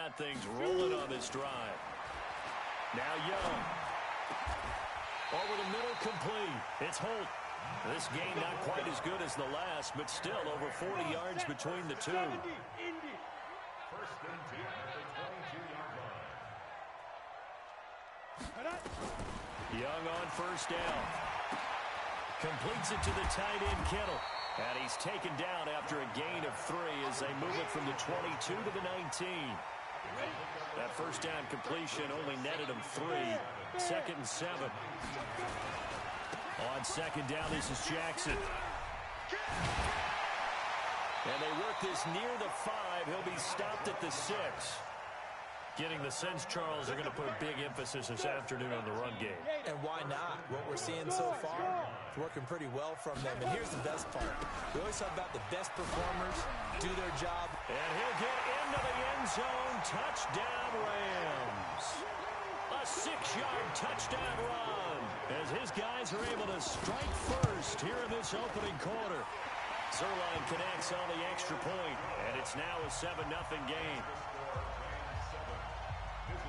got things rolling on this drive. Now Young. Over the middle, complete. It's Holt. This game not quite as good as the last, but still over 40 yards between the two. First and 10 at the 22-yard line. Young on first down. Completes it to the tight end, Kittle. And he's taken down after a gain of 3 as they move it from the 22 to the 19. That first down completion only netted him 3. 2nd and 7. On second down, this is Jackson. And they work this near the 5. He'll be stopped at the 6. Getting the sense, Charles, they're going to put a big emphasis this afternoon on the run game. And why not? What we're seeing so far, it's working pretty well from them. And here's the best part. We always talk about the best performers do their job. And he'll get into the end zone. Touchdown, Rams. A 6-yard touchdown run as his guys are able to strike first here in this opening quarter. Zerline connects on the extra point, and it's now a 7-0 game.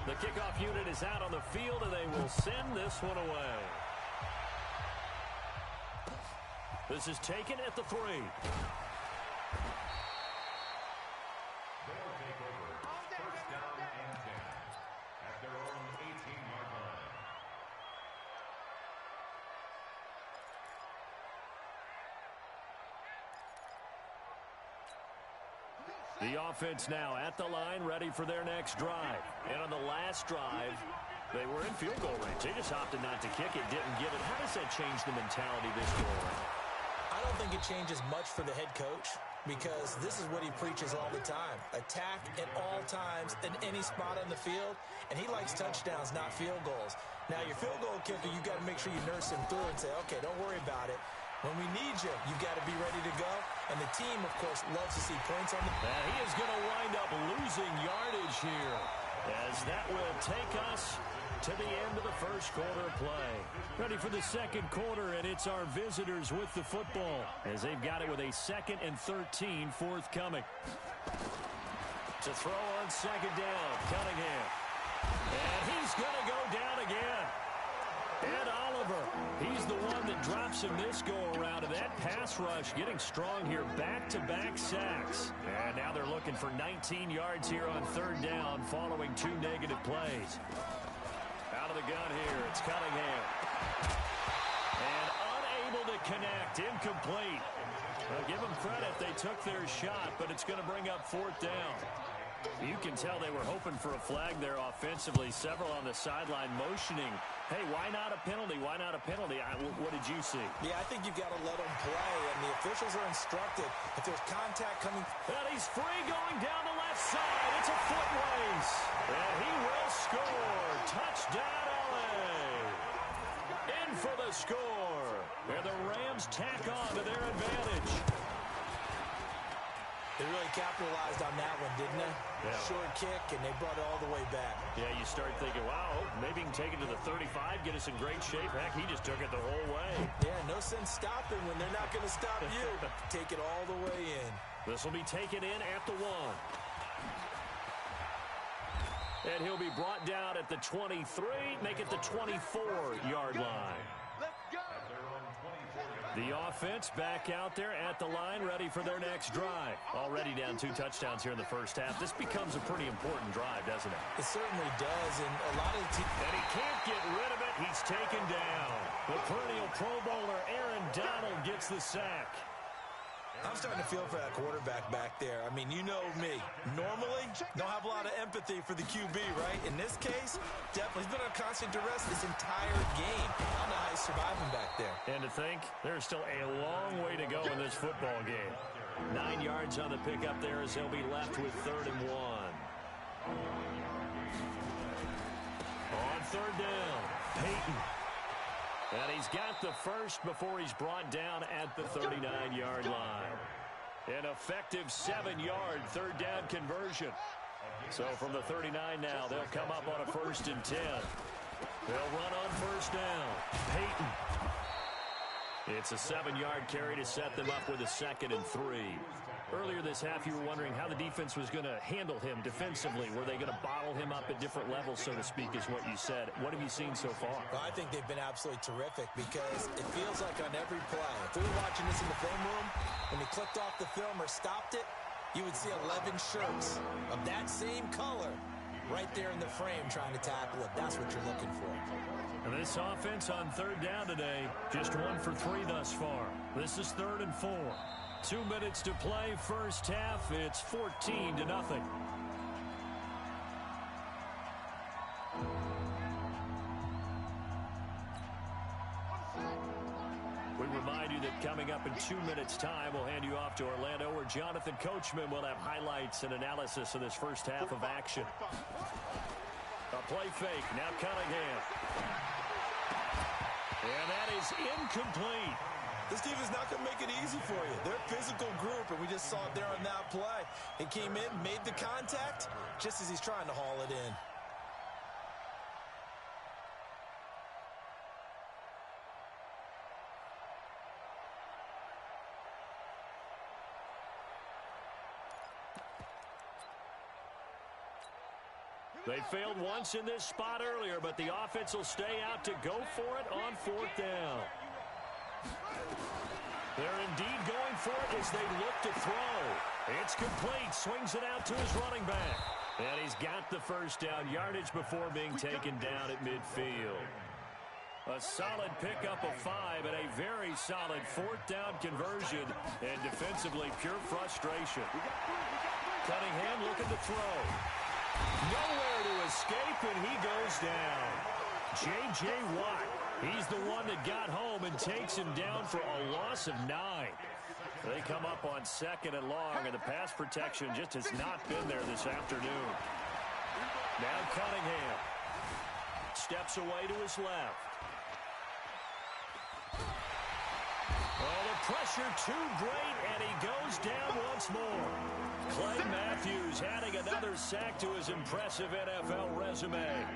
The kickoff unit is out on the field, and they will send this one away. This is taken at the 3. They'll take over first down and 10 at their own 18-yard line. The offense now at the line, ready for their next drive. And on the last drive, they were in field goal range. They just opted not to kick it, didn't give it. How does that change the mentality this go around? I don't think it changes much for the head coach because this is what he preaches all the time. Attack at all times in any spot on the field, and he likes touchdowns, not field goals. Now, your field goal kicker, you got to make sure you nurse him through and say, okay, don't worry about it. When we need you, you've got to be ready to go. And the team, of course, loves to see points on the... And he is going to wind up losing yardage here as that will take us to the end of the first quarter play. Ready for the second quarter, and it's our visitors with the football as they've got it with a 2nd and 13 forthcoming. To throw on second down, Cunningham. And he's going to go down again. Ed Oliver, he's the one that drops him this go-around. And that pass rush getting strong here, back-to-back sacks. And now they're looking for 19 yards here on third down following 2 negative plays. Out of the gun here, it's Cunningham. And unable to connect, incomplete. Well, give them credit, they took their shot, but it's going to bring up 4th down. You can tell they were hoping for a flag there offensively. Several on the sideline motioning. Hey, why not a penalty? Why not a penalty? What did you see? Yeah, I think you've got to let them play, and the officials are instructed. If there's contact coming... And he's free going down the left side. It's a foot race. And he will score. Touchdown, LA. In for the score. And the Rams tack on to their advantage. They really capitalized on that one, didn't they? Yeah. Short kick, and they brought it all the way back. Yeah, you start thinking, wow, maybe he can take it to the 35, get us in great shape. Heck, he just took it the whole way. Yeah, no sense stopping when they're not going to stop you. Take it all the way in. This will be taken in at the 1. And he'll be brought down at the 23, make it the 24-yard line. The offense back out there at the line, ready for their next drive. Already down 2 touchdowns here in the first half. This becomes a pretty important drive, doesn't it? It certainly does, and a lot of the teams... And he can't get rid of it. He's taken down. The perennial Pro Bowler Aaron Donald gets the sack. I'm starting to feel for that quarterback back there. I mean, you know me. Normally, don't have a lot of empathy for the QB, right? In this case, definitely. He's been under constant duress this entire game. I don't know how he's surviving back there. And to think, there's still a long way to go in this football game. 9 yards on the pickup there as they'll be left with 3rd and 1. On 3rd down, Peyton. And he's got the first before he's brought down at the 39-yard line. An effective 7-yard 3rd down conversion. So from the 39 now, they'll come up on a 1st and 10. They'll run on 1st down. Peyton. It's a 7-yard carry to set them up with a 2nd and 3. Earlier this half, you were wondering how the defense was going to handle him defensively. Were they going to bottle him up at different levels, so to speak, is what you said. What have you seen so far? Well, I think they've been absolutely terrific because it feels like on every play, if we were watching this in the film room, when he clicked off the film or stopped it, you would see 11 shirts of that same color right there in the frame trying to tackle it. That's what you're looking for. And this offense on third down today, just 1 for 3 thus far. This is 3rd and 4. 2 minutes to play, first half. It's 14-0. We remind you that coming up in 2 minutes' time, we'll hand you off to Orlando, where Jonathan Coachman will have highlights and analysis of this first half of action. A play fake, now Cunningham. And that is incomplete. This defense is not going to make it easy for you. They're a physical group, and we just saw it there on that play. He came in, made the contact, just as he's trying to haul it in. They failed once in this spot earlier, but the offense will stay out to go for it on 4th down. They're indeed going for it as they look to throw. It's complete. Swings it out to his running back. And he's got the first down yardage before being taken down at midfield. A solid pickup of 5 and a very solid 4th down conversion. And defensively, pure frustration. Cunningham looking to throw. Nowhere to escape, and he goes down. J.J. Watt, he's the one that got home and takes him down for a loss of 9. They come up on 2nd and long, and the pass protection just has not been there this afternoon. Now Cunningham steps away to his left. Oh, the pressure too great, and he goes down once more. Clay Matthews adding another sack to his impressive NFL resume.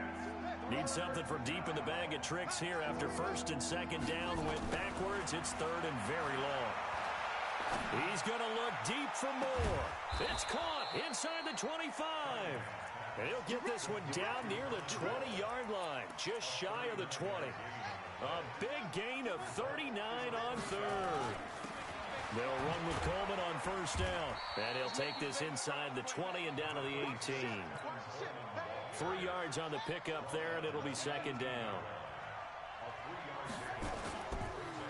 Needs something from deep in the bag of tricks here after 1st and 2nd down went backwards. It's 3rd and very long. He's going to look deep for more. It's caught inside the 25. And he'll get this one down near the 20-yard line, just shy of the 20. A big gain of 39 on 3rd. They'll run with Coleman on 1st down. And he'll take this inside the 20 and down to the 18. 3 yards on the pickup there, and it'll be 2nd down.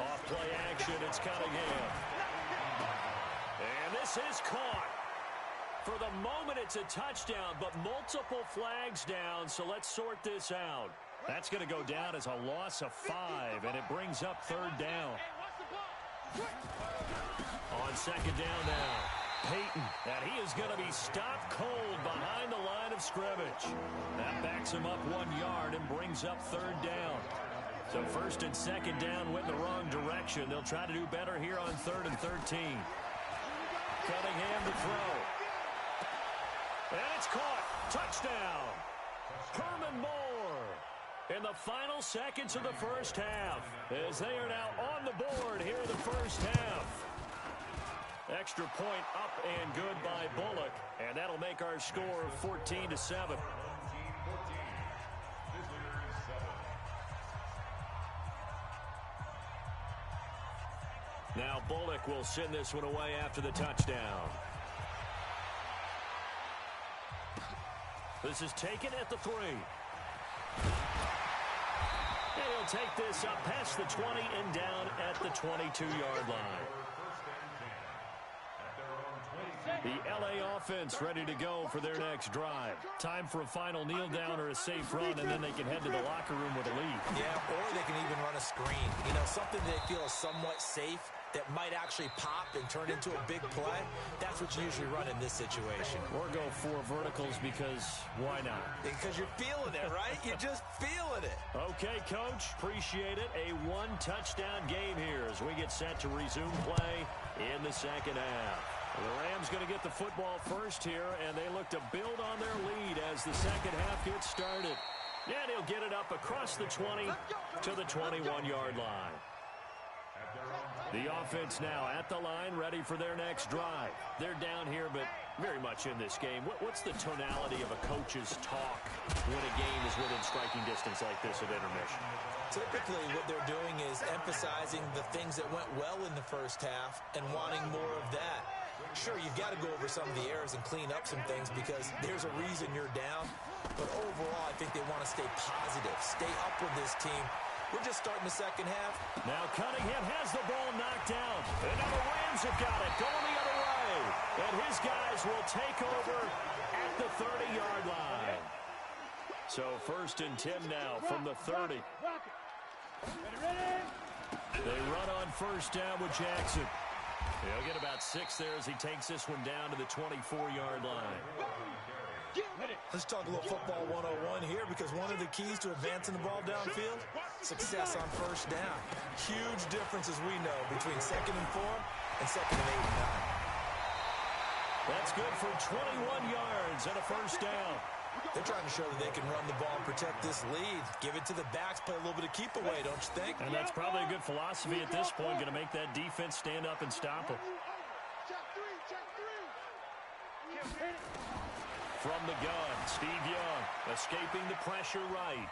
Off play action, it's Cunningham. And this is caught. For the moment, it's a touchdown, but multiple flags down, so let's sort this out. That's going to go down as a loss of 5, and it brings up 3rd down. On 2nd down now, Peyton, and he is going to be stopped cold behind the line of scrimmage. That backs him up 1 yard and brings up 3rd down. So 1st and 2nd down went in the wrong direction. They'll try to do better here on 3rd and 13. Cunningham to throw. And it's caught. Touchdown. Herman Moore in the final seconds of the first half, as they are now on the board here in the first half. Extra point up and good by Bullock, and that'll make our score 14-7. Now Bullock will send this one away after the touchdown. This is taken at the 3. And he'll take this up past the 20 and down at the 22-yard line. The L.A. offense ready to go for their next drive. Time for a final kneel down or a safe run, and then they can head to the locker room with a lead. Yeah, or they can even run a screen. You know, something they feel is somewhat safe that might actually pop and turn into a big play. That's what you usually run in this situation. Or go 4 verticals because why not? Because you're feeling it, right? You're just feeling it. Okay, Coach. Appreciate it. A 1-touchdown game here as we get set to resume play in the second half. The Rams going to get the football first here, and they look to build on their lead as the second half gets started. And he'll get it up across the 20 to the 21-yard line. The offense now at the line, ready for their next drive. They're down here, but very much in this game. What's the tonality of a coach's talk when a game is within striking distance like this at intermission? Typically, what they're doing is emphasizing the things that went well in the first half and wanting more of that. Sure, you've got to go over some of the errors and clean up some things because there's a reason you're down. But overall, I think they want to stay positive, stay up with this team. We're just starting the second half. Now Cunningham has the ball knocked down. And now the Rams have got it, going the other way. And his guys will take over at the 30-yard line. So 1st and 10 now from the 30. They run on 1st down with Jackson. He'll get about 6 there as he takes this one down to the 24-yard line. Let's talk a little football 101 here because one of the keys to advancing the ball downfield, success on 1st down. Huge difference, as we know, between 2nd and 4 and 2nd and 8 and 9. That's good for 21 yards and a 1st down. They're trying to show that they can run the ball and protect this lead. Give it to the backs, play a little bit of keep away, don't you think? And that's probably a good philosophy at this point, going to make that defense stand up and stop them. From the gun, Steve Young escaping the pressure right.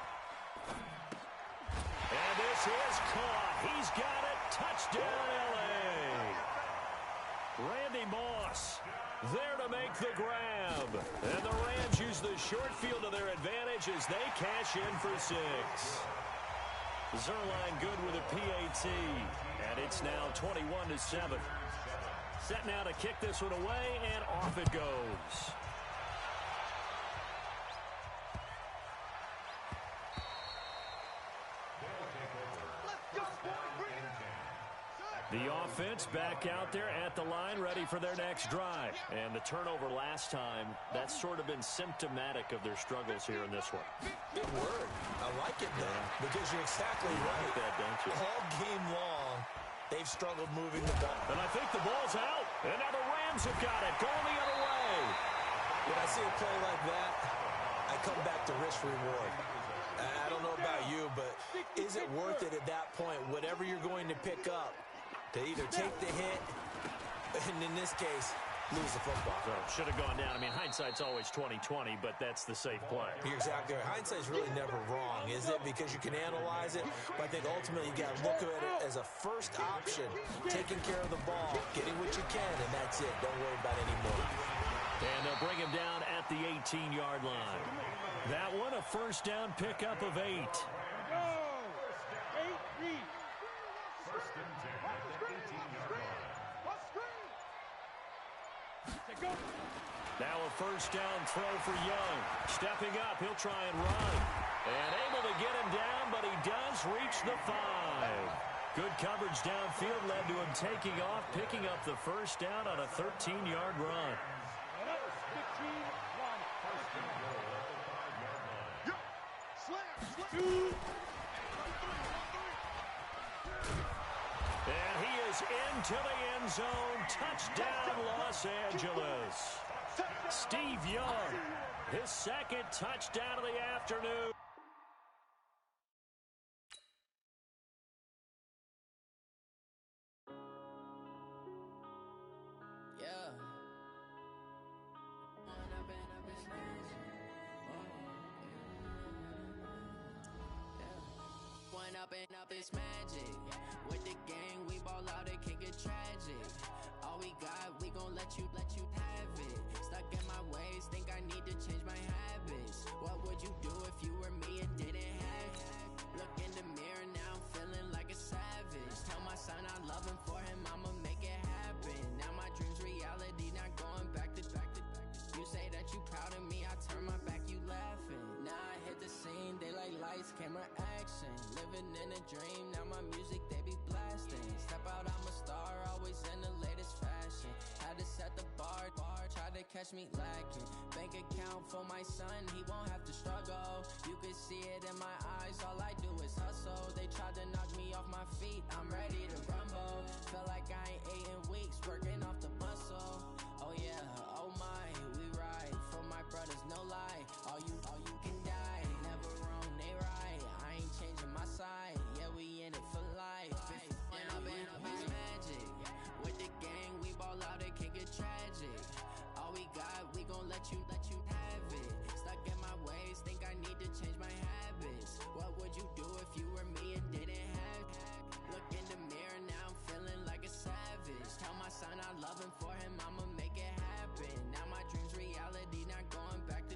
And this is caught. He's got it. Touchdown, L.A. Randy Moss there to make the grab. And the Rams use the short field to their advantage as they cash in for 6. Zerline good with a PAT. And it's now 21-7. Set now to kick this one away, and off it goes. The offense back out there at the line, ready for their next drive. And the turnover last time, that's sort of been symptomatic of their struggles here in this one. Good word. I like it, though, because you're exactly right. Like that, don't you? All game long, they've struggled moving the ball. And I think the ball's out. And now the Rams have got it, going the other way. When I see a play like that, I come back to risk-reward. I don't know about you, but is it worth it at that point, whatever you're going to pick up, to either take the hit, and in this case, lose the football? So should have gone down. I mean, hindsight's always 20/20, but that's the safe play. You're exactly right. Hindsight's really never wrong, is it? Because you can analyze it, but I think ultimately you got to look at it as a first option, taking care of the ball, getting what you can, and that's it. Don't worry about any more. And they'll bring him down at the 18-yard line. That one, a 1st down pickup of 8. Now a 1st down throw for Young. Stepping up, he'll try and run. And able to get him down, but he does reach the 5. Good coverage downfield led to him taking off, picking up the 1st down on a 13-yard run. And he is into the end zone. Touchdown, Los Angeles. Steve Young, his 2nd touchdown of the afternoon. Up this magic with the gang, we ball out, it can get tragic. All we got, we gon' let you have it. Stuck in my ways, think I need to change my habits. What would you do if you were me and didn't have it? Look in the mirror, now I'm feeling like a savage. Tell my son I love him, for him I'ma make it happen. Now my dreams reality, not going back to. You say that you proud of me, I turn my back, you laughing. Now I hit the scene, they like lights, camera, action. Living in a dream, now my music they be blasting. Step out, I'm a star, always in the latest fashion. Had to set the bar, try to catch me lacking. Bank account for my son, he won't have to struggle. You can see it in my eyes, all I do is hustle. They tried to knock me off my feet, I'm ready to rumble. Feel like I ain't ate in weeks, working off the muscle. Oh yeah, oh my, we ride for my brothers, no lie. All you can die, never wrong, they right. I ain't changing my side, yeah, we in it for life. When I've been up, it's magic. let you have it. Stuck in my ways, think I need to change my habits. What would you do if you were me and didn't have? Look in the mirror, now I'm feeling like a savage. Tell my son I love him, for him I'ma make it happen. Now my dream's reality, not going back to.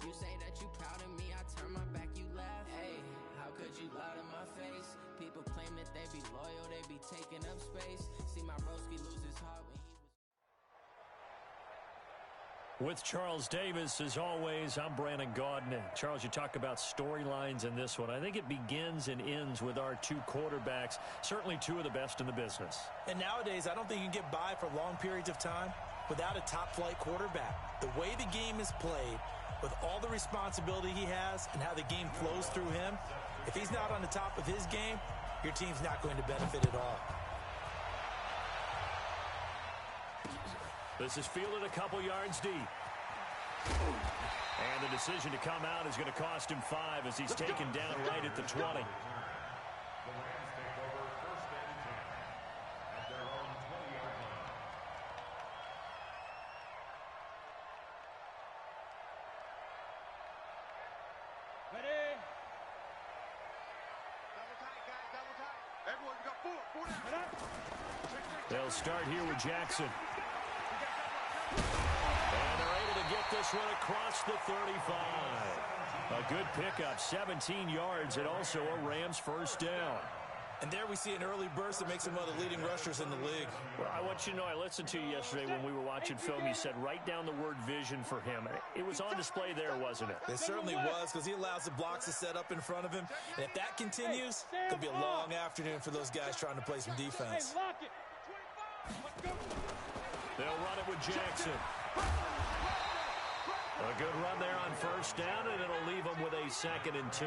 You say that you proud of me, I turn my back, you laugh. Hey, how could you lie to my face? People claim that they be loyal, they be taking up space. See my broski lose his heart when he was... With Charles Davis, as always, I'm Brandon Gaudin. Charles, you talk about storylines in this one. I think it begins and ends with our two quarterbacks, certainly two of the best in the business. And nowadays, I don't think you can get by for long periods of time without a top-flight quarterback. The way the game is played, with all the responsibility he has and how the game flows through him, if he's not on the top of his game, your team's not going to benefit at all. This is fielded a couple yards deep. And the decision to come out is going to cost him 5 as he's taken down right at the 20. The Rams take over 1st and 10 at their own 20-yard line. Ready? Double tight, guys, double tight. Everyone, we got 4 down. They'll start here with Jackson. And they're able to get this one across the 35. A good pickup, 17 yards, and also a Rams first down. And there we see an early burst that makes him one of the leading rushers in the league. Well, I want you to know, I listened to you yesterday when we were watching film. You said write down the word vision for him. It was on display there, wasn't it? It certainly was, because he allows the blocks to set up in front of him. And if that continues, it'll be a long afternoon for those guys trying to play some defense. They'll run it with Jackson. A good run there on first down, and it'll leave them with a 2nd and 2.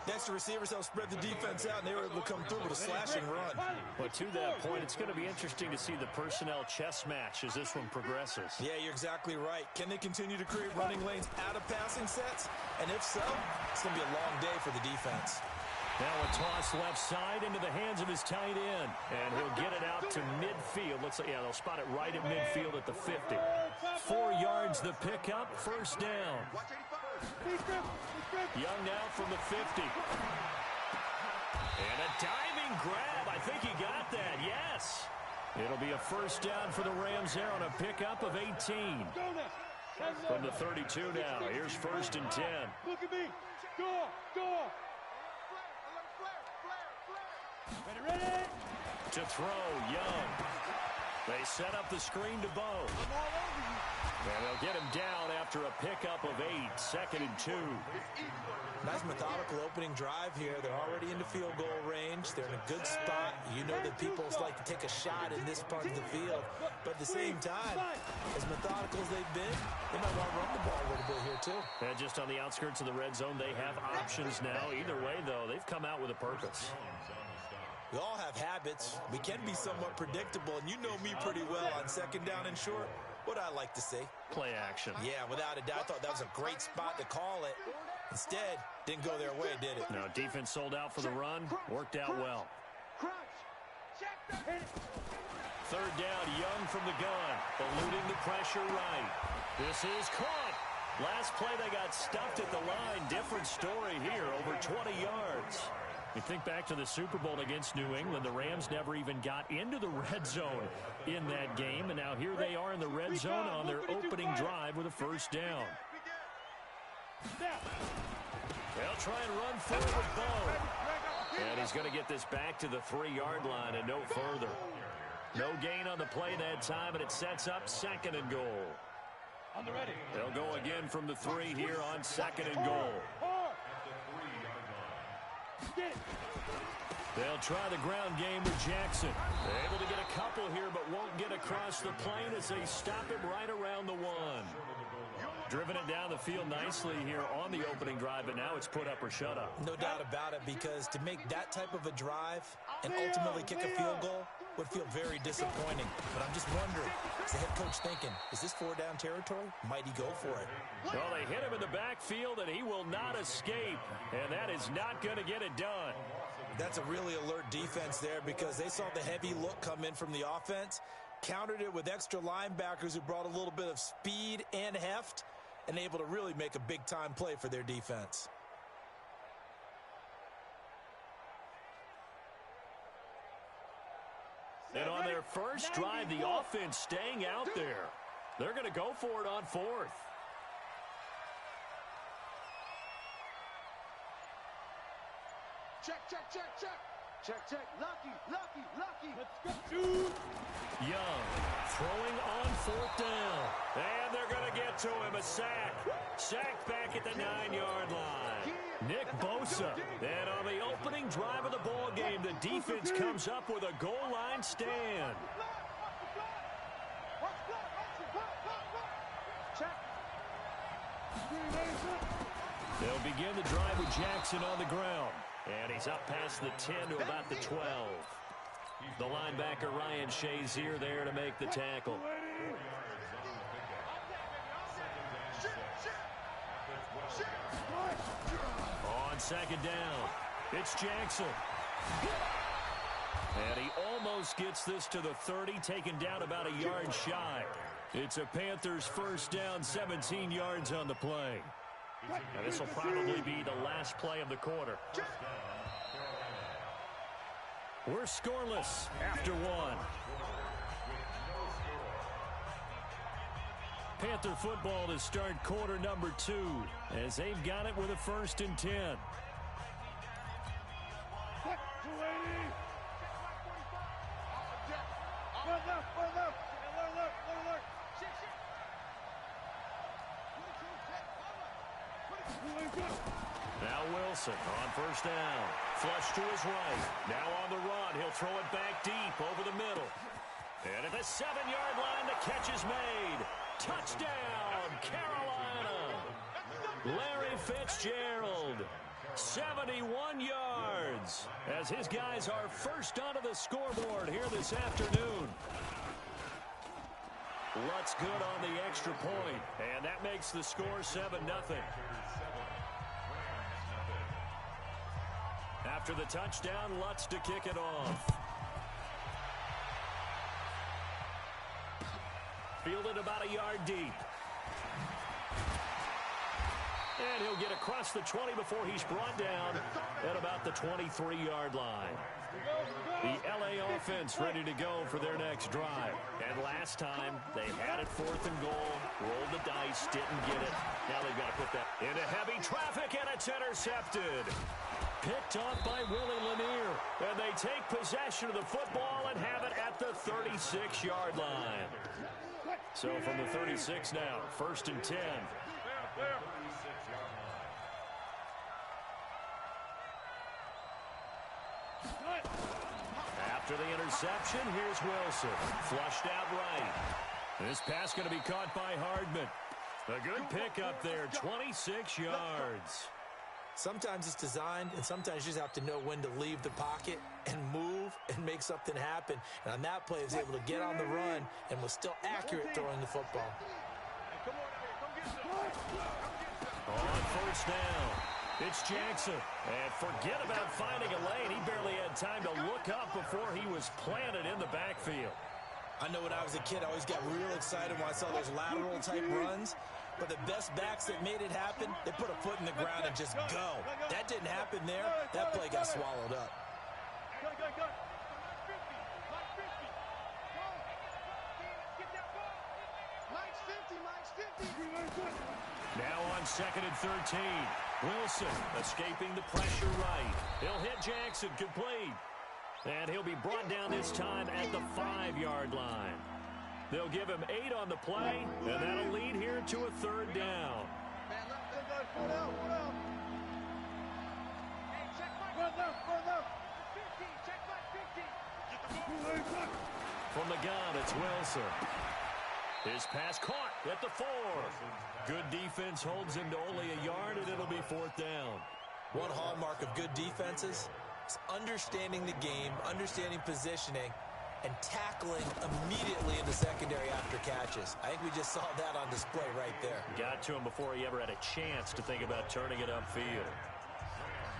Next, the receivers help spread the defense out, and they were able to come through with a slashing run. But to that point, it's going to be interesting to see the personnel chess match as this one progresses. Yeah, you're exactly right. Can they continue to create running lanes out of passing sets? And if so, it's going to be a long day for the defense. Now a toss left side into the hands of his tight end. And he'll get it out to midfield. Looks like, yeah, they'll spot it right at midfield at the 50. 4 yards the pickup, first down. Young now from the 50. And a diving grab. I think he got that, yes. It'll be a first down for the Rams there on a pickup of 18. From the 32 now. Here's 1st and 10. Look at me. Go. Ready? To throw, Young. They set up the screen to Bo. And they'll get him down after a pickup of 8, 2nd and 2. Nice methodical opening drive here. They're already into field goal range. They're in a good spot. You know that people like to take a shot in this part of the field. But at the same time, as methodical as they've been, they might want to run the ball a little bit here too. And just on the outskirts of the red zone, they have options now. Either way, though, they've come out with a purpose. We all have habits. We can be somewhat predictable, and you know me pretty well on 2nd down and short. What I like to say? Play action. Yeah, without a doubt. I thought that was a great spot to call it. Instead, didn't go their way, did it? No, defense sold out for the run. Worked out well. 3rd down, Young from the gun. Eluding the pressure right. This is caught. Last play, they got stuffed at the line. Different story here, over 20 yards. You think back to the Super Bowl against New England, the Rams never even got into the red zone in that game, and now here they are in the red zone on their opening drive with a first down. They'll try and run forward with Bo. And he's going to get this back to the 3-yard line and no further. No gain on the play that time, and it sets up 2nd and goal. They'll go again from the 3 here on 2nd and goal. They'll try the ground game with Jackson. They're able to get a couple here, but won't get across the plane as they stop him right around the 1. Driven it down the field nicely here on the opening drive, but now it's put up or shut up. No doubt about it, because to make that type of a drive and ultimately kick a field goal would feel very disappointing. But I'm just wondering, is the head coach thinking, is this 4-down territory? Might he go for it? Well, they hit him in the backfield, and he will not escape. And that is not going to get it done. That's a really alert defense there, because they saw the heavy look come in from the offense. countered it with extra linebackers who brought a little bit of speed and heft and able to really make a big-time play for their defense. And on their first drive, the offense staying out there. They're going to go for it on fourth. Check, check, check, check. Check, check. Lucky, lucky, lucky. Let's go. Young throwing on fourth down. And they're going to get to him. A sack. Sack back at the 9-yard line. Nick Bosa. And on the opening drive of the ball game, the defense comes up with a goal line stand. They'll begin the drive with Jackson on the ground. And he's up past the 10 to about the 12. The linebacker Ryan Shazier there to make the tackle. On second down, it's Jackson. And he almost gets this to the 30, taken down about a yard shy. It's a Panthers first down, 17 yards on the play. And this will probably be the last play of the quarter. We're scoreless after one. Panther football to start quarter number 2 as they've got it with a 1st and 10. Now Wilson on first down. Flush to his right. Now on the run. He'll throw it back deep over the middle. And at the 7-yard line, the catch is made. Touchdown, Carolina. Larry Fitzgerald, 71 yards, as his guys are first onto the scoreboard here this afternoon. Lutz good on the extra point, and that makes the score 7-0. After the touchdown, Lutz to kick it off. Fielded about a yard deep. And he'll get across the 20 before he's brought down at about the 23-yard line. The LA offense ready to go for their next drive. And last time, they had it 4th and goal, rolled the dice, didn't get it. Now they've got to put that into heavy traffic, and it's intercepted. Picked off by Willie Lanier. And they take possession of the football and have it at the 36-yard line. So from the 36 now, 1st and 10. After the interception, here's Wilson. Flushed out right. This pass going to be caught by Hardman. A good pickup there, 26 yards. Sometimes it's designed, and sometimes you just have to know when to leave the pocket and move and make something happen. And on that play, he was able to get on the run and was still accurate throwing the football. On first down, it's Jackson. And forget about finding a lane. He barely had time to look up before he was planted in the backfield. I know when I was a kid, I always got real excited when I saw those lateral-type runs. But the best backs that made it happen, they put a foot in the ground and just go. That didn't happen there. That play got swallowed up. Now on 2nd and 13. Wilson escaping the pressure right. He'll hit Jackson complete. And he'll be brought down this time at the 5-yard line. They'll give him 8 on the play, and that'll lead here to a 3rd down. From the gun, it's Wilson. His pass caught at the 4. Good defense holds him to only a yard, and it'll be 4th down. One hallmark of good defenses is understanding the game, understanding positioning, and tackling immediately in the secondary after catches. I think we just saw that on display right there. Got to him before he ever had a chance to think about turning it upfield.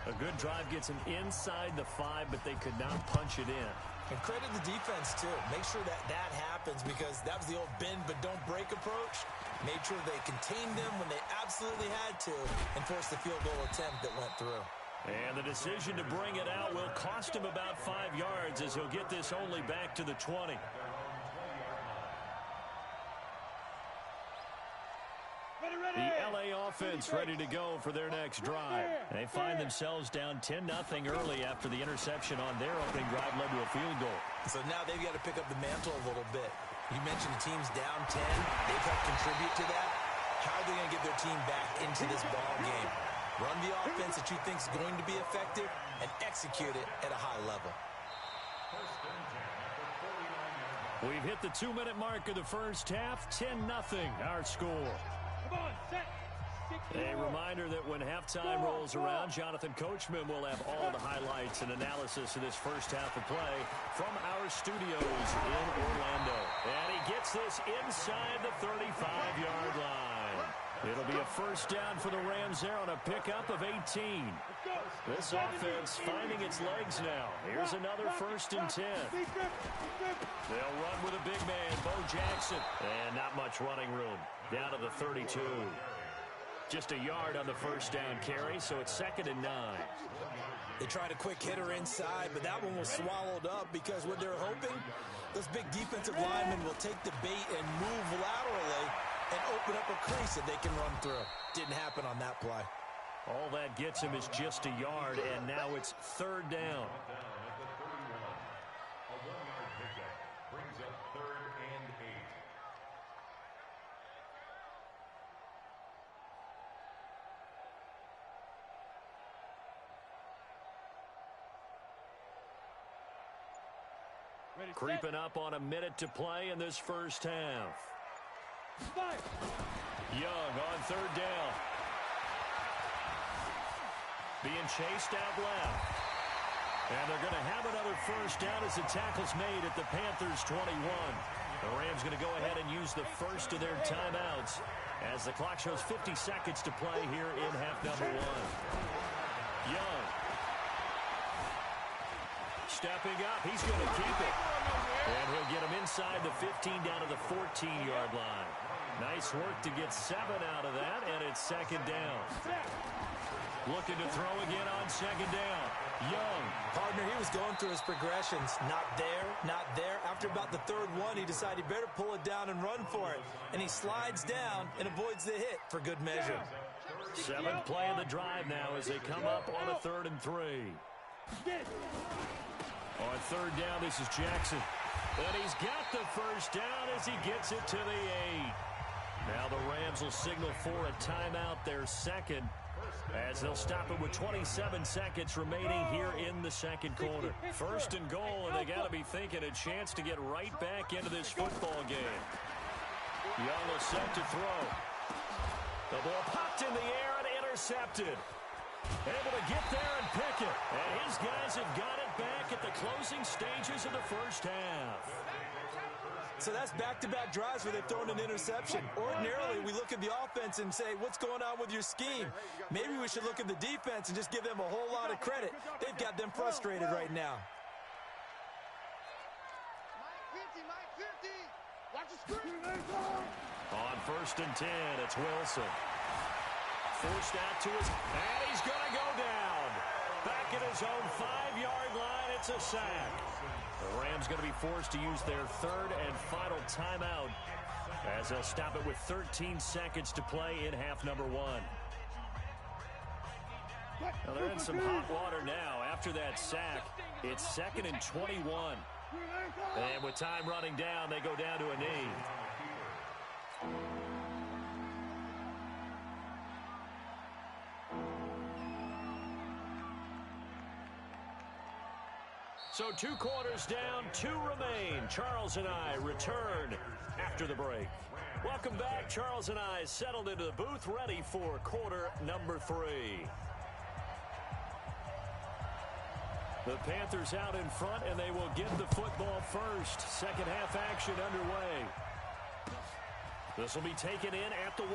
A good drive gets them inside the 5, but they could not punch it in. And credit the defense, too. Make sure that happens, because that was the old bend but don't break approach. Made sure they contained them when they absolutely had to and forced the field goal attempt that went through. And the decision to bring it out will cost him about 5 yards, as he'll get this only back to the 20. The LA offense ready to go for their next drive. They find themselves down 10-0 early after the interception on their opening drive led to a field goal. So now they've got to pick up the mantle a little bit. You mentioned the team's down 10. They've helped contribute to that. How are they going to get their team back into this ball game? Run the offense that you think is going to be effective and execute it at a high level. We've hit the 2-minute mark of the first half. 10-0 our score. A reminder that when halftime rolls around, Jonathan Coachman will have all the highlights and analysis of this first half of play from our studios in Orlando. And he gets this inside the 35-yard line. It'll be a first down for the Rams there on a pickup of 18. This offense finding its legs now. Here's another 1st and 10. They'll run with a big man, Bo Jackson. And not much running room. Down to the 32. Just a yard on the first down carry, so it's 2nd and 9. They tried a quick hitter inside, but that one was swallowed up because what they're hoping, those big defensive linemen will take the bait and move laterally and open up a crease that they can run through. Didn't happen on that play. All that gets him is just a yard, and now it's 3rd down. A 1-yard pickup brings up 3rd and 8. Creeping up on a minute to play in this first half. Young on 3rd down. Being chased out left. And they're going to have another first down as the tackle's made at the Panthers' 21. The Rams going to go ahead and use the first of their timeouts as the clock shows 50 seconds to play here in half number 1. Young. Stepping up, he's going to keep it. And he'll get him inside the 15 down to the 14-yard line. Nice work to get 7 out of that, and it's 2nd down. Looking to throw again on 2nd down. Young. Partner, he was going through his progressions. Not there, not there. After about the 3rd one, he decided he better pull it down and run for it. And he slides down and avoids the hit for good measure. 7th play of the drive now as they come up on a 3rd and 3. On 3rd down, this is Jackson. And he's got the first down as he gets it to the 8. Now the Rams will signal for a timeout, their 2nd, as they'll stop it with 27 seconds remaining here in the 2nd quarter. 1st and goal, and they got to be thinking a chance to get right back into this football game. Young will set to throw. The ball popped in the air and intercepted. Able to get there and pick it. And his guys have got it back at the closing stages of the first half. So that's back-to-back drives where they've thrown an interception. Ordinarily, we look at the offense and say, what's going on with your scheme? Maybe we should look at the defense and just give them a whole lot of credit. They've got them frustrated right now. Mike 50. Watch the screen. On 1st and 10, it's Wilson. Forced out to his, and he's going to go down. Back at his own 5-yard line, it's a sack. The Rams going to be forced to use their 3rd and final timeout as they'll stop it with 13 seconds to play in half number 1. Now they're in some hot water now. After that sack, it's 2nd and 21. And with time running down, they go down to a knee. So 2 quarters down, 2 remain. Charles and I return after the break. Welcome back. Charles and I settled into the booth, ready for quarter number 3. The Panthers out in front, and they will get the football first. Second half action underway. This will be taken in at the 1.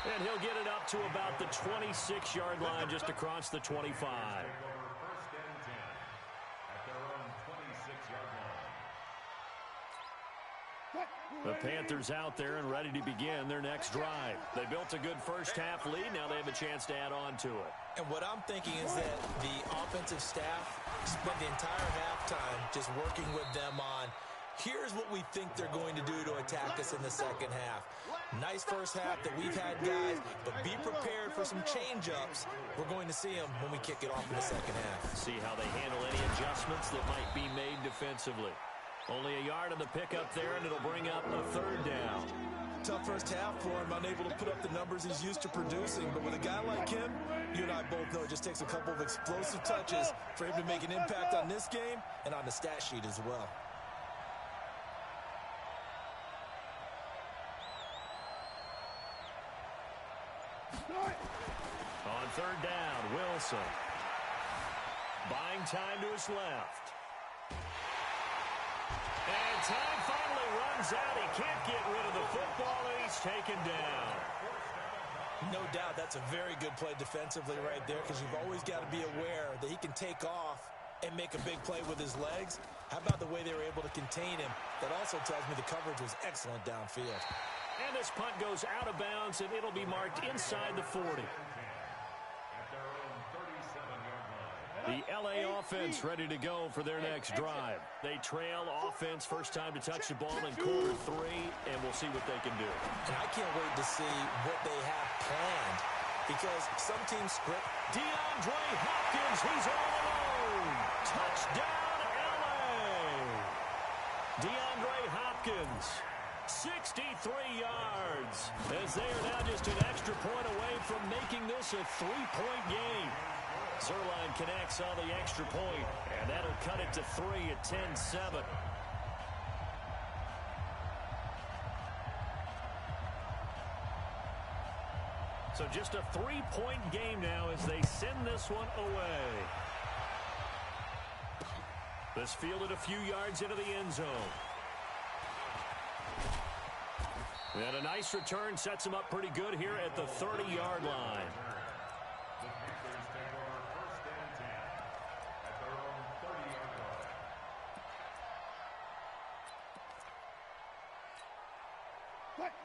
And he'll get it up to about the 26-yard line, just across the 25. First and 10 at their own 26-yard line. The Panthers out there and ready to begin their next drive. They built a good first-half lead. Now they have a chance to add on to it. And what I'm thinking is that the offensive staff spent the entire halftime just working with them on, here's what we think they're going to do to attack us in the second half. Nice first half that we've had, guys, but be prepared for some change-ups. We're going to see them when we kick it off in the second half. See how they handle any adjustments that might be made defensively. Only a yard on the pickup there, and it'll bring up a third down. Tough first half for him, unable to put up the numbers he's used to producing. But with a guy like him, you and I both know it just takes a couple of explosive touches for him to make an impact on this game and on the stat sheet as well. On third down, Wilson. Buying time to his left. And time finally runs out. He can't get rid of the football, and he's taken down. No doubt that's a very good play defensively right there, because you've always got to be aware that he can take off and make a big play with his legs. How about the way they were able to contain him? That also tells me the coverage was excellent downfield. And this punt goes out of bounds, and it'll be marked inside the 40. The L.A. offense ready to go for their next drive. They trail offense, first time to touch the ball in quarter 3, and we'll see what they can do. And I can't wait to see what they have planned, because some teams script. DeAndre Hopkins, he's all alone. Touchdown, L.A. DeAndre Hopkins, 63 yards, as they are now just an extra point away from making this a 3-point game. Zerline connects on the extra point, and that'll cut it to 3 at 10-7. So just a 3-point game now as they send this one away. This fielded a few yards into the end zone. And a nice return sets him up pretty good here at the 30-yard line.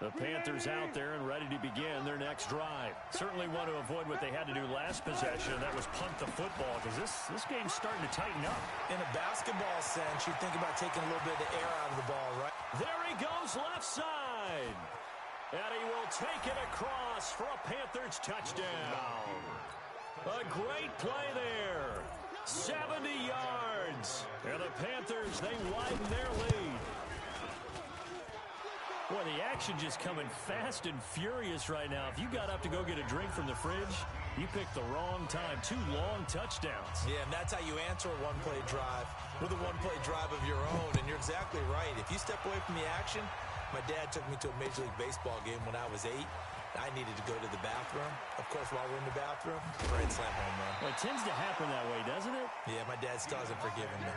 The Panthers out there and ready to begin their next drive. Certainly want to avoid what they had to do last possession. That was punt the football, because this game's starting to tighten up. In a basketball sense, you think about taking a little bit of the air out of the ball, right? There he goes left side. And he will take it across for a Panthers touchdown. A great play there. 70 yards. And the Panthers, they widen their lead. Boy, the action just coming fast and furious right now. If you got up to go get a drink from the fridge, you picked the wrong time. 2 long touchdowns. Yeah, and that's how you answer a one-play drive with a one-play drive of your own. And you're exactly right. If you step away from the action, my dad took me to a Major League Baseball game when I was 8. I needed to go to the bathroom. Of course, while we're in the bathroom, grand slam home run. Well, it tends to happen that way, doesn't it? Yeah, my dad still hasn't forgiven me.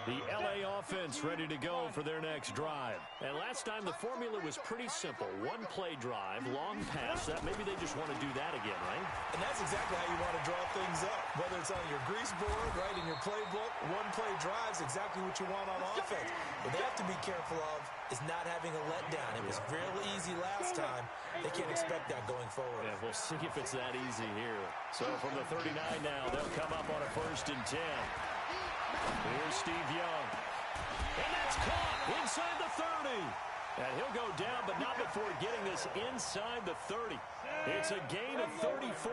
The L.A. offense ready to go for their next drive. And last time the formula was pretty simple. One-play drive, long pass. That maybe they just want to do that again, right? And that's exactly how you want to draw things up. Whether it's on your grease board, right, in your playbook, one-play drive's exactly what you want on offense. What they have to be careful of is not having a letdown. It was real easy last time. They can't expect that going forward. Yeah, we'll see if it's that easy here. So from the 39 now, they'll come up on a 1st and 10. Here's Steve Young. And that's caught inside the 30. And he'll go down, but not before getting this inside the 30. It's a gain of 34.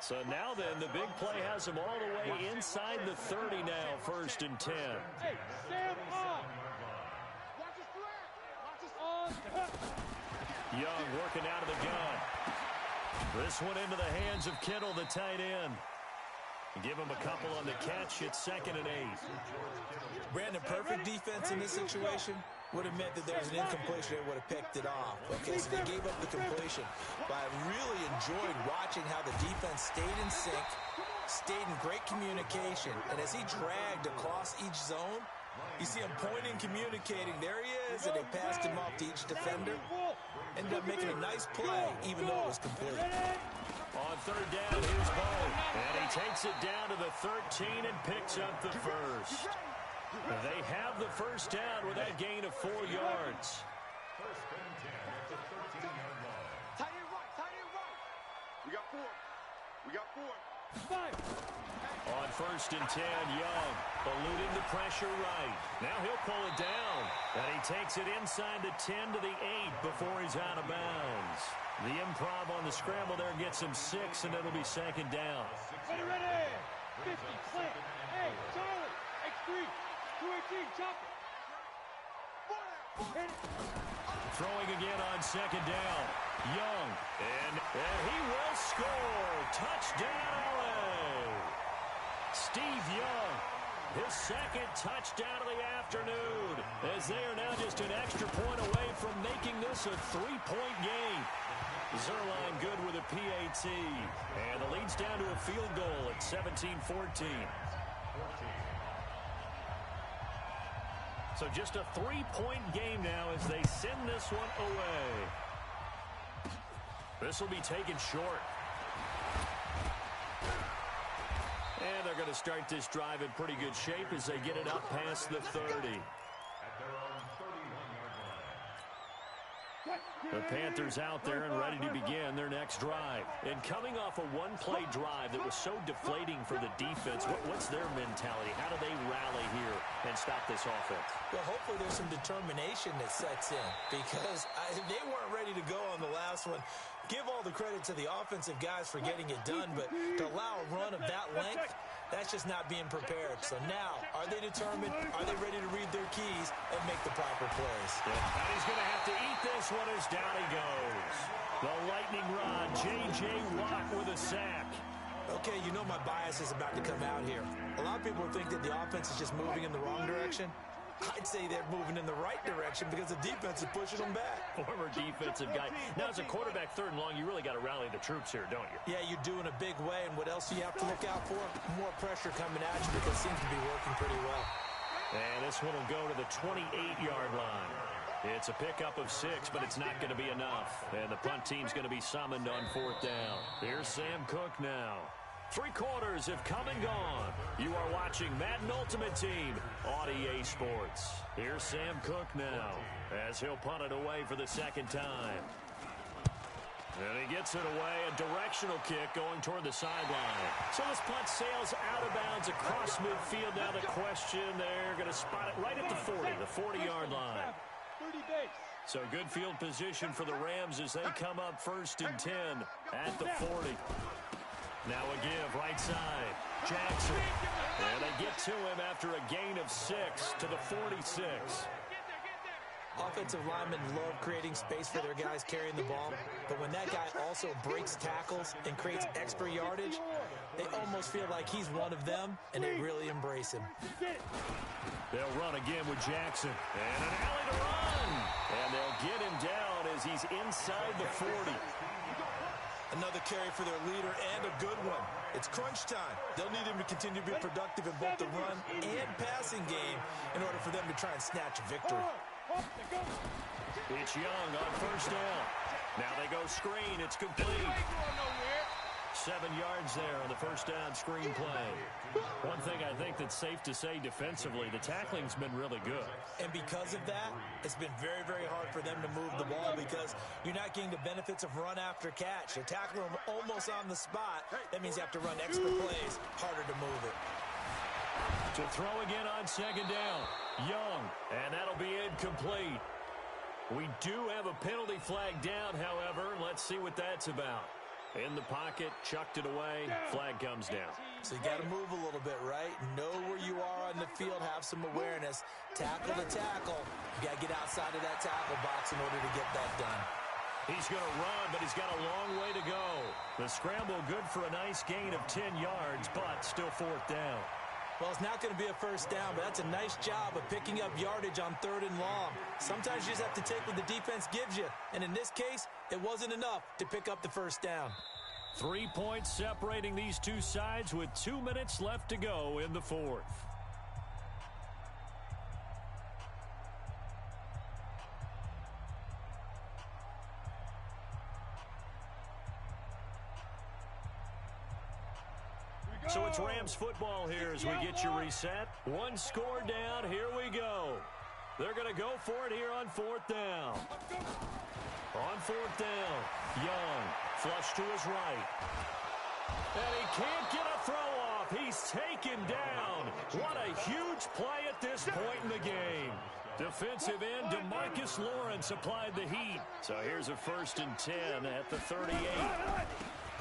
So now then, the big play has him all the way inside the 30 now, 1st and 10. Hey, stand up. Watch his threat. Watch his Young working out of the gun. This one into the hands of Kittle, the tight end. Give him a couple on the catch. It's 2nd and 8. Brandon, perfect defense in this situation would have meant that there was an incompletion. They would have picked it off. Okay, so they gave up the completion. But I really enjoyed watching how the defense stayed in sync, stayed in great communication. And as he dragged across each zone, You see him pointing, communicating. There he is, and they passed him off to each defender. Ended up making a nice play, even though it was complete. On third down, here's Bo. And he takes it down to the 13 and picks up the first. They have the first down with that gain of 4 yards. First and 10 at the 13-yard line. Tight end right, tight end right. We got 4. We got 4. 5. On first and 10, Young eluding the pressure right. Now he'll pull it down. And he takes it inside the 10 to the 8 before he's out of bounds. The improv on the scramble there gets him 6, and it'll be second down. Ready. 50, slant. Hey, Charlie. X3. 218, chop it. Throwing again on second down. Young. And he will score. Touchdown, LA. Steve Young. His second touchdown of the afternoon, as they are now just an extra point away from making this a 3-point game. Zerline good with a PAT, and the lead's down to a field goal at 17-14. So just a 3-point game now as they send this one away. This will be taken short. And they're going to start this drive in pretty good shape as they get it up past the 30. At their own 31-yard line. The Panthers out there and ready to begin their next drive. And coming off a one-play drive that was so deflating for the defense, what's their mentality? How do they rally here and stop this offense? Well, hopefully there's some determination that sets in, because they weren't ready to go on the last one. Give all the credit to the offensive guys for getting it done, but to allow a run of that length, that's just not being prepared. So now, are they determined? Are they ready to read their keys and make the proper plays? And he's going to have to eat this one as down he goes. The lightning rod, J.J. Watt with a sack. Okay, you know my bias is about to come out here. A lot of people think that the offense is just moving in the wrong direction. I'd say they're moving in the right direction because the defense is pushing them back. Former defensive guy. Now, as a quarterback, third and long, you really got to rally the troops here, don't you? Yeah, you do in a big way. And what else do you have to look out for? More pressure coming at you because it seems to be working pretty well. And this one will go to the 28-yard line. It's a pickup of 6, but it's not going to be enough. And the punt team's going to be summoned on fourth down. Here's Sam Cook now. 3 quarters have come and gone. You are watching Madden Ultimate Team on EA Sports. Here's Sam Cook now as he'll punt it away for the second time. And he gets it away, a directional kick going toward the sideline. So this punt sails out of bounds across midfield. Now the question, they're going to spot it right at the 40, the 40-yard line. So good field position for the Rams as they come up first and 10 at the 40. Now a give, right side. Jackson. And they get to him after a gain of 6 to the 46. Offensive linemen love creating space for their guys carrying the ball, but when that guy also breaks tackles and creates extra yardage, they almost feel like he's one of them, and they really embrace him. They'll run again with Jackson. And an alley to run. And they'll get him down as he's inside the 40. Another carry for their leader and a good one. It's crunch time. They'll need him to continue to be productive in both the run and passing game in order for them to try and snatch a victory. It's Young on first down. Now they go screen. It's complete. 7 yards there on the first down screen play. One thing I think that's safe to say defensively, the tackling's been really good. And because of that, it's been very, very hard for them to move the ball because you're not getting the benefits of run after catch. They tackle them almost on the spot. That means you have to run extra plays, harder to move it. To throw again on second down. Young, and that'll be incomplete. We do have a penalty flag down, however. Let's see what that's about. In the pocket, chucked it away, flag comes down. So you got to move a little bit, right? Know where you are on the field, have some awareness. Tackle to tackle. You got to get outside of that tackle box in order to get that done. He's going to run, but he's got a long way to go. The scramble good for a nice gain of 10 yards, but still fourth down. Well, it's not going to be a first down, but that's a nice job of picking up yardage on third and long. Sometimes you just have to take what the defense gives you. And in this case, it wasn't enough to pick up the first down. 3 points separating these two sides with 2 minutes left to go in the fourth. So it's Rams football here as we get you reset. One score down. Here we go. They're going to go for it here on fourth down. On fourth down, Young, flush to his right. And he can't get a throw off. He's taken down. What a huge play at this point in the game. Defensive end DeMarcus Lawrence applied the heat. So here's a 1st and 10 at the 38.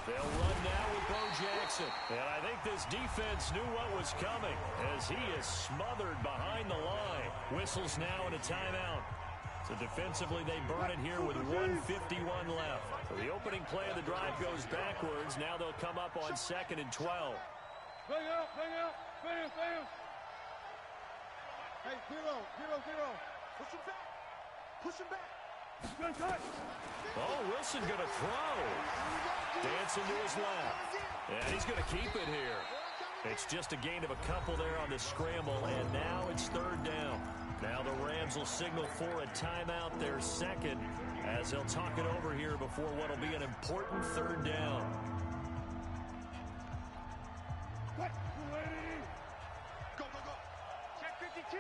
They'll run now with Bo Jackson. And I think this defense knew what was coming as he is smothered behind the line. Whistles now and a timeout. So defensively, they burn it here with 1:51 left. So the opening play of the drive goes backwards. Now they'll come up on 2nd and 12. Bang out, bang out, bang, bang. Hey, 0, 0, 0. Push him back. Push him back. Oh, Wilson going to throw. Dancing to his left. And he's going to keep it here. It's just a gain of a couple there on the scramble, and now it's 3rd down. Now the Rams will signal for a timeout, their second, as they'll talk it over here before what will be an important 3rd down. Go, go, go. Check 52.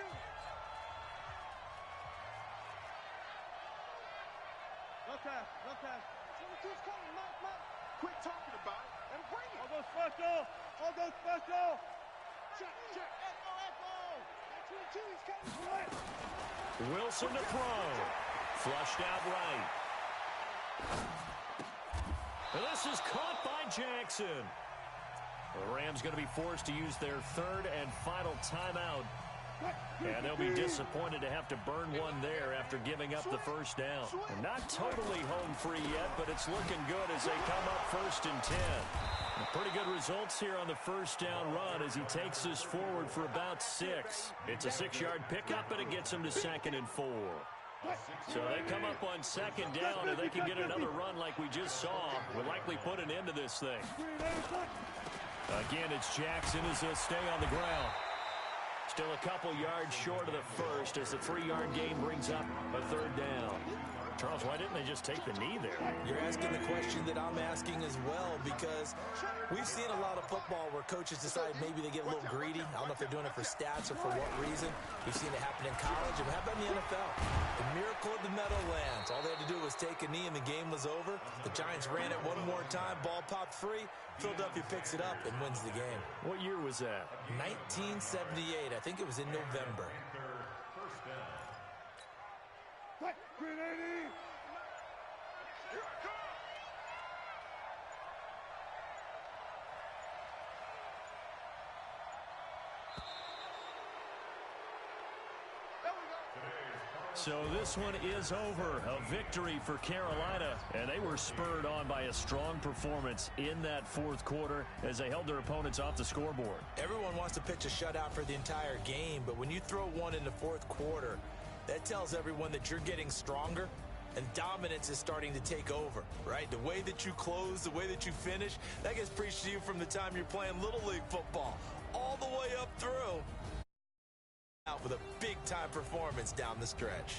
No pass, no pass. 22's coming, Mike. Quit talking about it and bring it. I'll go special. I'll go special. Check, check. Echo. 22's coming. Wilson to throw. Flushed out right. And this is caught by Jackson. The Rams going to be forced to use their 3rd and final timeout. And they'll be disappointed to have to burn one there after giving up the 1st down. And not totally home free yet, but it's looking good as they come up 1st and 10. And pretty good results here on the 1st down run as he takes this forward for about 6. It's a 6-yard pickup, and it gets him to 2nd and 4. So they come up on 2nd down, and they can get another run like we just saw. Would likely put an end to this thing. Again, it's Jackson as he'll stay on the ground. Still a couple yards short of the 1st as the 3-yard gain brings up a 3rd down. Charles, why didn't they just take the knee there? You're asking the question that I'm asking as well, because we've seen a lot of football where coaches decide maybe they get a little greedy. I don't know if they're doing it for stats or for what reason. We've seen it happen in college, and how about in the NFL? The miracle of the Meadowlands. All they had to do was take a knee, and the game was over. The Giants ran it one more time. Ball popped free. Philadelphia picks it up and wins the game. What year was that? 1978. I think it was in November. So this one is over. A victory for Carolina, and they were spurred on by a strong performance in that 4th quarter as they held their opponents off the scoreboard. Everyone wants to pitch a shutout for the entire game, but when you throw one in the 4th quarter, that tells everyone that you're getting stronger and dominance is starting to take over, right? The way that you close, the way that you finish, that gets preached to you from the time you're playing Little League football all the way up through. Out with a big-time performance down the stretch.